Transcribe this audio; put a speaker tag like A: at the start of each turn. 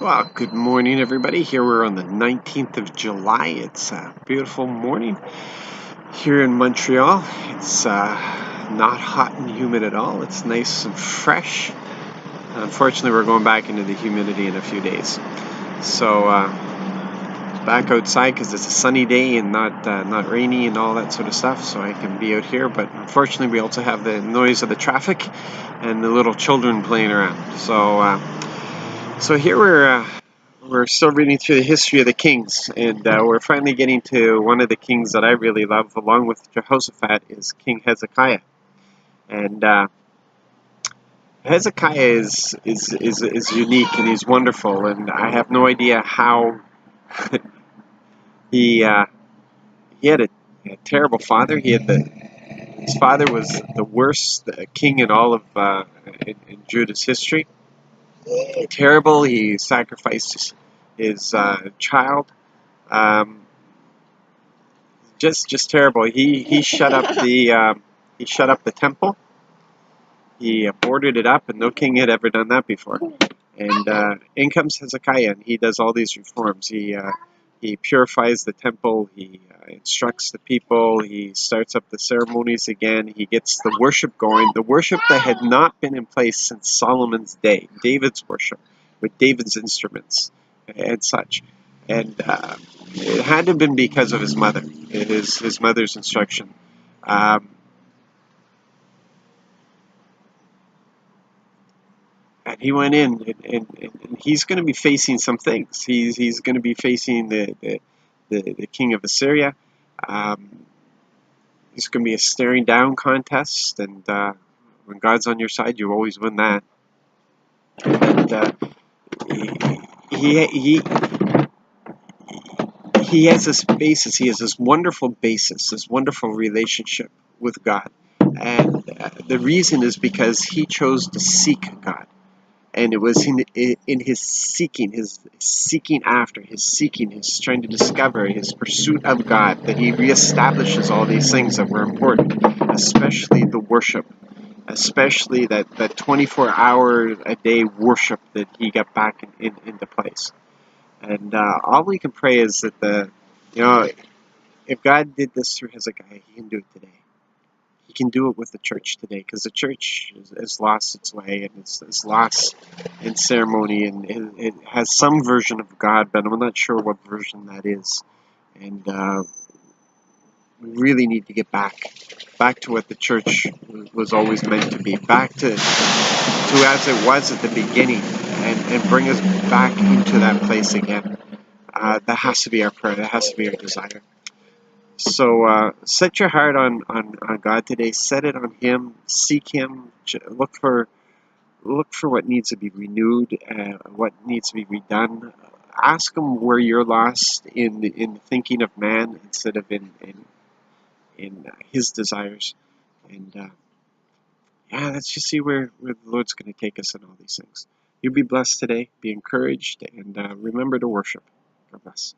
A: Well, good morning, everybody. Here we're on the 19th of July. It's a beautiful morning here in Montreal. It's not hot and humid at all. It's nice and fresh. Unfortunately, we're going back into the humidity in a few days. So back outside because it's a sunny day and not rainy and all that sort of stuff. So I can be out here. But unfortunately, we also have the noise of the traffic and the little children playing around. So here we're still reading through the history of the kings, and we're finally getting to one of the kings that I really love, along with Jehoshaphat, is King Hezekiah. And Hezekiah is unique and he's wonderful, and I have no idea how he he had a terrible father. His father was the worst king in all of in Judah's history. Terrible. He sacrificed his child. Um, just terrible. He shut up the temple. He boarded it up, and no king had ever done that before. And in comes Hezekiah, and he does all these reforms. He purifies the temple. He instructs the people. He starts up the ceremonies again. He gets the worship going. The worship that had not been in place since Solomon's day, David's worship, with David's instruments and such. And it had to have been because of his mother, his mother's instruction. Um, and he went in, and he's going to be facing some things. He's going to be facing the king of Assyria. Um, it's going to be a staring down contest, and when God's on your side, you always win that. And he, he he has this basis. He has this wonderful basis, this wonderful relationship with God, and the reason is because he chose to seek God. And it was in his seeking, his trying to discover, his pursuit of God, that he reestablishes all these things that were important, especially the worship, especially that 24-hour a day worship that he got back into place. And all we can pray is that if God did this through Hezekiah, he can do it today. He can do it with the church today, because the church has lost its way, and it's lost in ceremony, and it has some version of God, but I'm not sure what version that is. And we really need to get back to what the church was always meant to be, back to as it was at the beginning, and bring us back into that place again. That has to be our prayer. That has to be our desire. So set your heart on God today. Set it on Him. Seek Him. Look for what needs to be renewed, what needs to be redone. Ask Him where you're lost in the thinking of man instead of in His desires. And let's just see where the Lord's going to take us in all these things. You be blessed today. Be encouraged, and remember to worship. God bless.